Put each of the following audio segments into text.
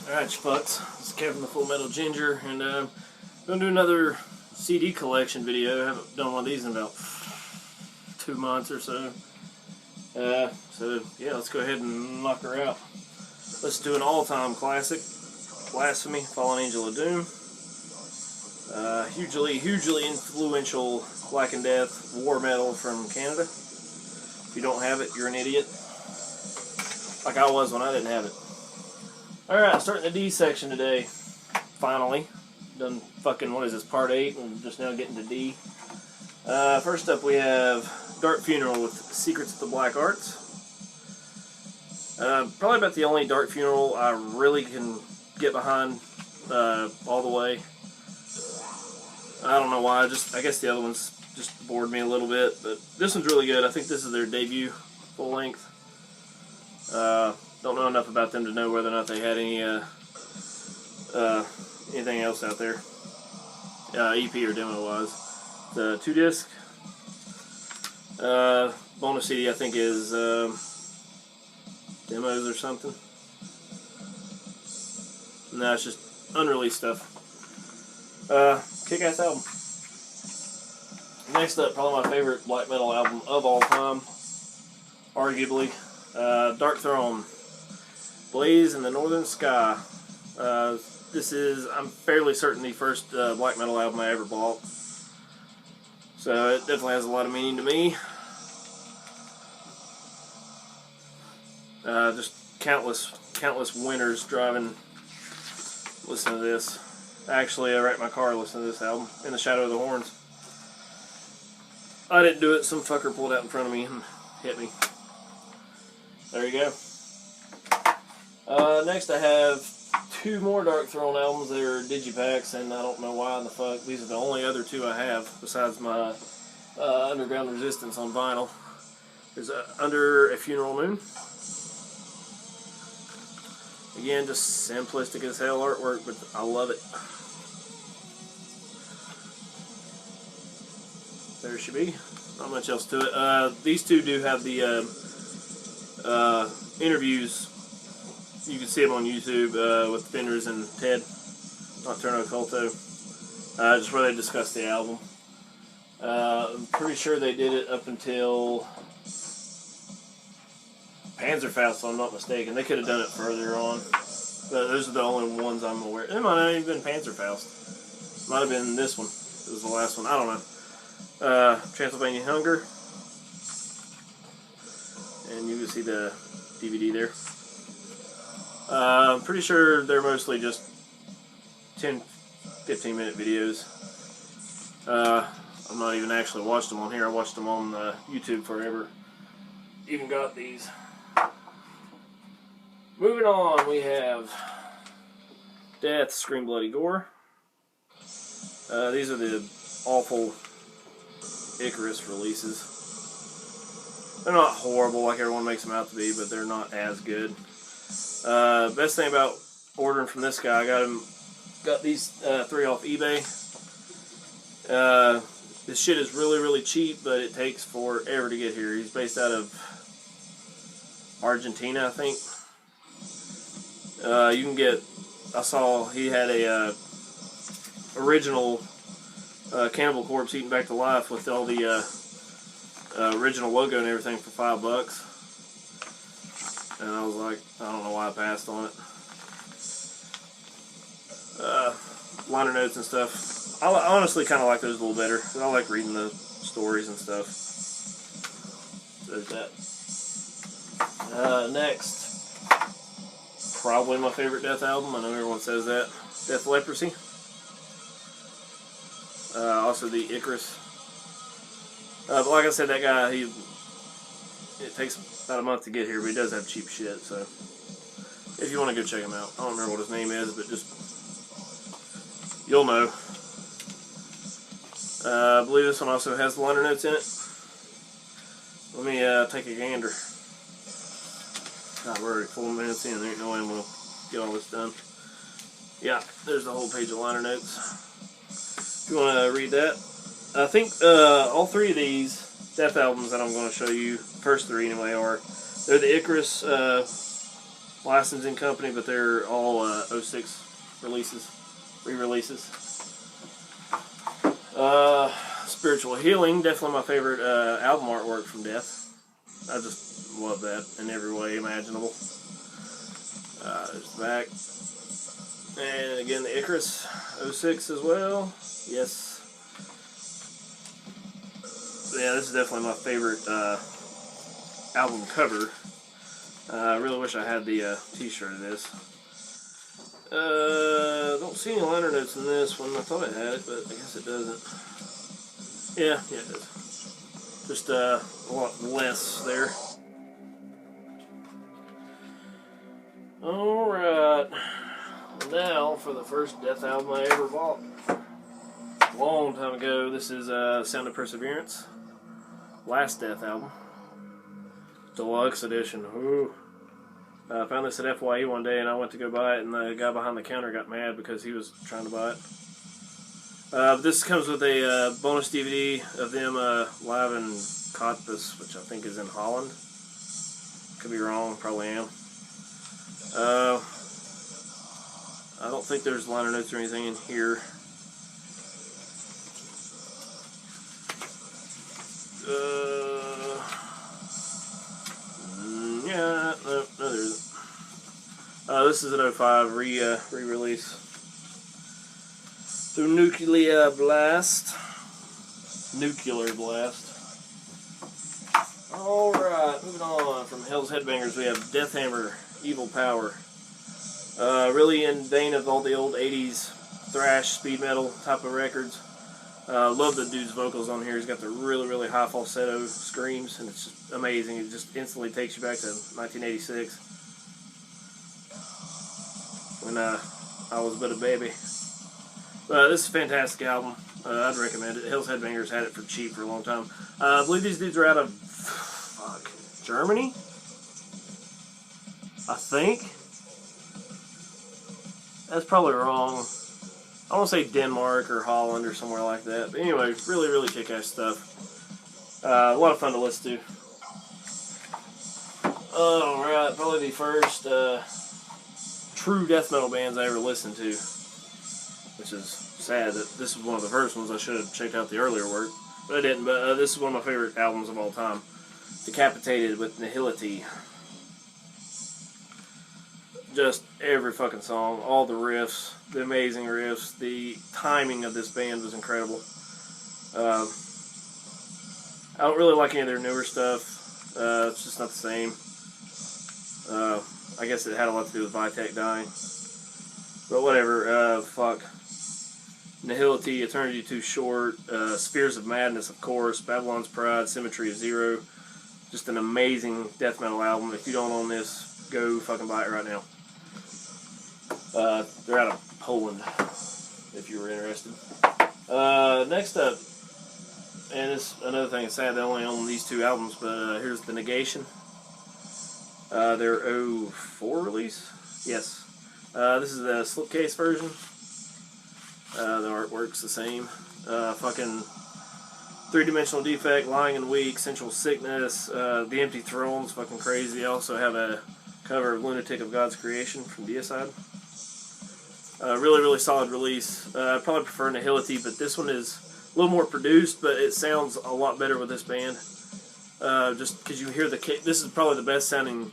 Alright, you fucks. This is Kevin the Full Metal Ginger, and I'm going to do another CD collection video. I haven't done one of these in about 2 months or so. So, yeah, let's go ahead and knock her out. Let's do an all-time classic, Blasphemy, Fallen Angel of Doom. Hugely influential Black and Death war metal from Canada. If you don't have it, you're an idiot. Like I was when I didn't have it. Alright, starting the D section today. Finally. Done fucking, what is this, part 8, and just now getting to D. First up we have Dark Funeral with Secrets of the Black Arts. Probably about the only Dark Funeral I really can get behind all the way. I don't know why, I guess the other ones just bored me a little bit, but this one's really good. I think this is their debut full length. Don't know enough about them to know whether or not they had any anything else out there, EP or demo wise. The 2-disc bonus CD I think is demos or something. No, it's just unreleased stuff. Kick-ass album. Next up, probably my favorite black metal album of all time, arguably, Dark Throne, Blaze in the Northern Sky. This is, I'm fairly certain, the first black metal album I ever bought. So it definitely has a lot of meaning to me. Just countless winters driving, listening to this. Actually, I wrecked my car listening to this album, In the Shadow of the Horns. I didn't do it, some fucker pulled out in front of me and hit me. There you go. Next I have 2 more Dark Throne albums. They're digipacks, and I don't know why in the fuck. These are the only other 2 I have, besides my Underground Resistance on vinyl. There's Under a Funeral Moon. Again, just simplistic as hell artwork, but I love it. There she be. Not much else to it. These 2 do have the interviews. You can see them on YouTube with Fenders and Ted, Nocturno Culto, just where they discuss the album. I'm pretty sure they did it up until Panzerfaust, if I'm not mistaken. They could have done it further on, but those are the only ones I'm aware. It might not even been Panzerfaust. Might have been this one. It was the last one. I don't know. Transylvanian Hunger, and you can see the DVD there. I'm pretty sure they're mostly just 10-15 minute videos. I'm not even actually watched them on here. I watched them on YouTube forever. Even got these. Moving on, we have Death, Scream Bloody Gore. These are the awful Icarus releases. They're not horrible like everyone makes them out to be, but they're not as good. Best thing about ordering from this guy, I got these 3 off eBay. This shit is really cheap, but it takes forever to get here. He's based out of Argentina, I think. You can get, I saw he had a original Cannibal Corpse Eaten Back to Life with all the original logo and everything for $5. And I was like, I don't know why I passed on it. Liner notes and stuff. I honestly kind of like those a little better, because I like reading the stories and stuff. So there's that. Next, probably my favorite Death album. I know everyone says that. Death Leprosy. Also the Icarus. But like I said, that guy, it takes about a month to get here, but he does have cheap shit, so if you want to go check him out. I don't remember what his name is, but just, you'll know. I believe this one also has the liner notes in it. Let me take a gander. God, we're already 4 minutes in. There ain't no way I'm going to get all this done. Yeah, there's the whole page of liner notes. If you want to read that. I think all 3 of these Death albums that I'm going to show you, first 3 anyway, they're the Icarus licensing company, but they're all 06 releases, re-releases. Spiritual Healing, definitely my favorite album artwork from Death. I just love that in every way imaginable. There's the back. And again, the Icarus, 06 as well. Yes. Yeah, this is definitely my favorite album cover. I really wish I had the t-shirt of this. Don't see any liner notes in this one. I thought it had it, but I guess it doesn't. Yeah, it does. Just a lot less there. Alright. Now for the first Death album I ever bought. A long time ago. This is Sound of Perseverance. Last Death album. Deluxe edition. Ooh. I found this at FYE one day and I went to go buy it, and the guy behind the counter got mad because he was trying to buy it. This comes with a bonus DVD of them live in Crucifix, which I think is in Holland. Could be wrong, probably am. I don't think there's liner notes or anything in here. Yeah, no, there isn't. This is an 05 re-release. Through Nuclear Blast. Alright, moving on. From Hell's Headbangers, we have Death Hammer, Evil Power. Really in vein of all the old 80s thrash, speed metal type of records. Love the dude's vocals on here. He's got the really, really high falsetto screams, and it's just amazing. It just instantly takes you back to 1986 when I was but a baby. This is a fantastic album. I'd recommend it. Hell's Headbangers had it for cheap for a long time. I believe these dudes are out of Germany, I think. That's probably wrong. I want to say Denmark or Holland or somewhere like that. But anyway, really, really kick-ass stuff. A lot of fun to listen to. Alright, probably the first true death metal bands I ever listened to. Which is sad that this is one of the first ones. I should have checked out the earlier work. But I didn't. But this is one of my favorite albums of all time. Decapitated with Nihility. Just every fucking song, all the riffs, the amazing riffs, the timing of this band was incredible. I don't really like any of their newer stuff. It's just not the same. I guess it had a lot to do with Vitek dying. But whatever, fuck. Nihility, Eternity Too Short, Spheres of Madness, of course, Babylon's Pride, Symmetry of Zero. Just an amazing death metal album. If you don't own this, go fucking buy it right now. They're out of Poland, if you were interested. Next up, and it's another thing, it's sad they only own these two albums, but here's The Negation. Their 04 release? Yes. This is the slipcase version. The artwork's the same. Fucking Three-Dimensional Defect, Lying and Weak, Sensual Sickness, The Empty Throne's fucking crazy. I also have a cover of Lunatic of God's Creation from BSI. Really, really solid release. I probably prefer Nihility, but this one is a little more produced, but it sounds a lot better with this band. Just because you hear the kick. This is probably the best sounding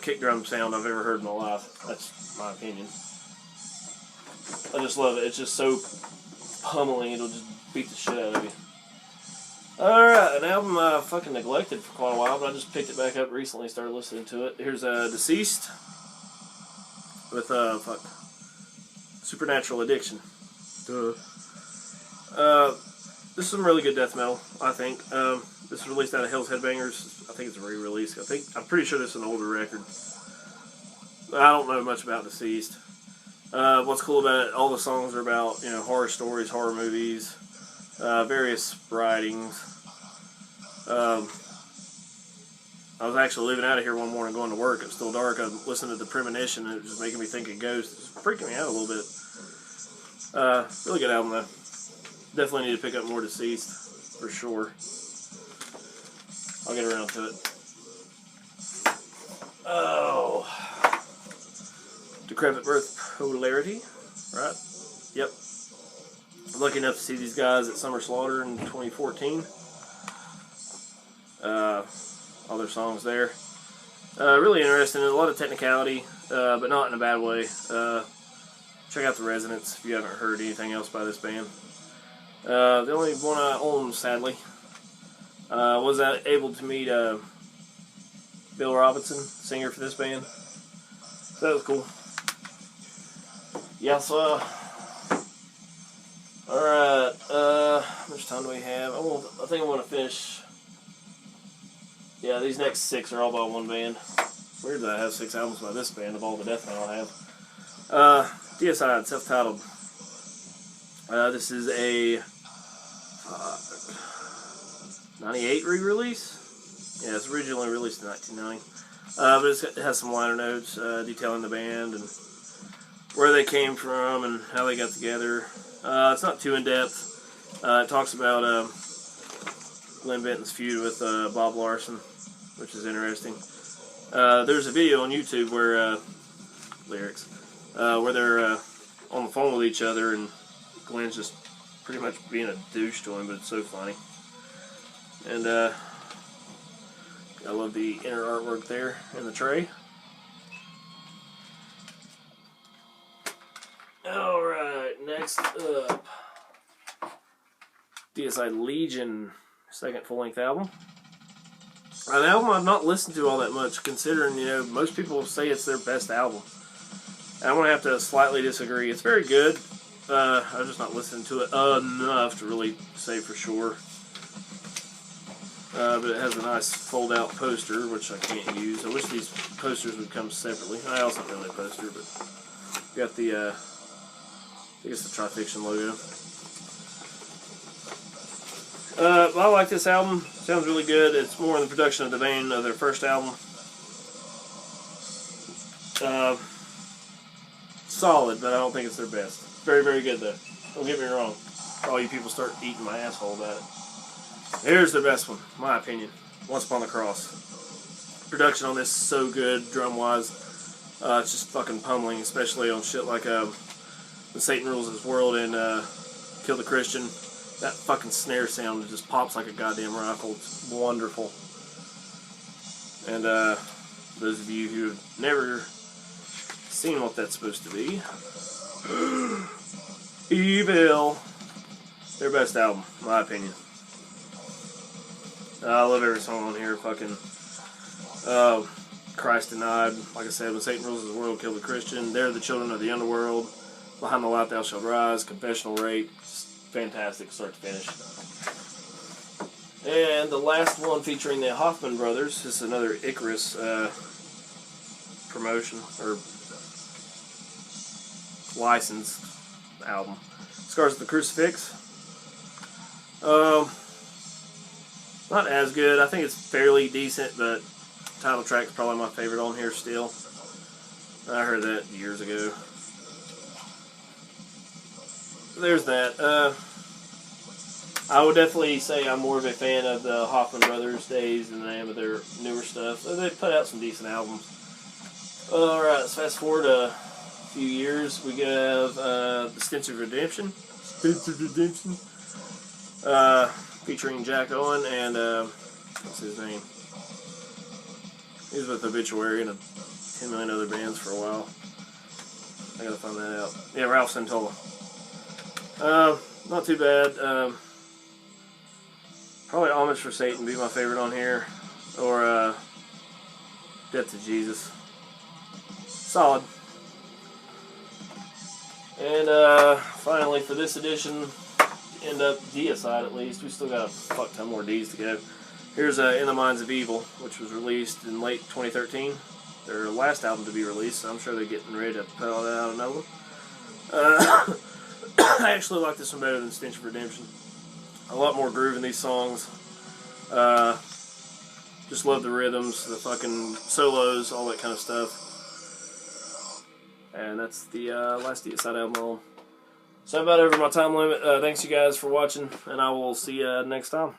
kick drum sound I've ever heard in my life. That's my opinion. I just love it. It's just so pummeling, it'll just beat the shit out of you. Alright, an album I fucking neglected for quite a while, but I just picked it back up recently, started listening to it. Here's Deceased with Supernatural Addiction. Duh. This is some really good death metal, I think. This was released out of Hell's Headbangers. I think it's a re-release. I'm pretty sure this is an older record. I don't know much about Deceased. What's cool about it, all the songs are about, horror stories, horror movies, various writings. I was actually leaving out of here one morning going to work. It was still dark. I listened to The Premonition, and it was just making me think of ghosts. It was freaking me out a little bit. Really good album, though. Definitely need to pick up more Deceased, for sure. I'll get around to it. Oh, Decrepit Birth Polarity, right? Yep. I'm lucky enough to see these guys at Summer Slaughter in 2014. All their songs there. Really interesting. There's a lot of technicality, but not in a bad way. Check out The Resonance if you haven't heard anything else by this band. The only one I own, sadly, was able to meet Bill Robinson, singer for this band. So that was cool. Yeah, so, alright, how much time do we have? I think I want to finish. Yeah, these next 6 are all by one band. Weird that I have 6 albums by this band of all the death metal I have. BSI, self-titled. This is a 98 re-release. Yeah, it's originally released in 1990. But it has some liner notes detailing the band and where they came from and how they got together. It's not too in-depth. It talks about Glenn Benton's feud with Bob Larson, which is interesting. There's a video on YouTube where where they're on the phone with each other and Glenn's just pretty much being a douche to him, but it's so funny. And I love the inner artwork there in the tray. Alright, next up, BSI Legion, second full-length album. An album I've not listened to all that much, considering, you know, most people say it's their best album. And I'm going to have to slightly disagree. It's very good. I've just not listened to it enough to really say for sure. But it has a nice fold-out poster, which I can't use. I wish these posters would come separately. I also not really a poster, but got the, I guess the Trifiction logo. I like this album. Sounds really good. It's more in the production of the vein of their first album. Solid, but I don't think it's their best. Very, very good, though. Don't get me wrong. All you people start eating my asshole about it. Here's their best one, my opinion. Once Upon the Cross. Production on this is so good, drum-wise. It's just fucking pummeling, especially on shit like When Satan Rules His World and Kill the Christian. That fucking snare sound just pops like a goddamn rifle. It's wonderful. And those of you who have never seen what that's supposed to be, Evil. Their best album, in my opinion. I love every song on here. Fucking Christ Denied. Like I said, When Satan Rules His World, Kill the Christian. They're the Children of the Underworld. Behind the Light Thou Shalt Rise. Confessional Rape. Just fantastic start to finish. And the last one featuring the Hoffman brothers. This is another Icarus promotion or licensed album. Scars of the Crucifix. Not as good. I think it's fairly decent, but title track is probably my favorite on here still. I heard that years ago. So there's that. I would definitely say I'm more of a fan of the Hoffman Brothers days than I am of their newer stuff. They put out some decent albums. Alright, let's fast forward a few years. We have The Stench of Redemption. Featuring Jack Owen and, what's his name? He was with Obituary and 10 million other bands for a while. I gotta find that out. Yeah, Ralph Santola. Not too bad. Probably Homage for Satan be my favorite on here. Or, Death to Jesus. Solid. And, finally, for this edition, end up deicide at least. We still got a fuck ton more D's to go. Here's In the Minds of Evil, which was released in late 2013. Their last album to be released, so I'm sure they're getting ready to put out another one. I actually like this one better than Stench of Redemption. A lot more groove in these songs. Just love the rhythms, the fucking solos, all that kind of stuff. And that's the last deicide album. So I'm about over my time limit. Thanks you guys for watching, and I will see you next time.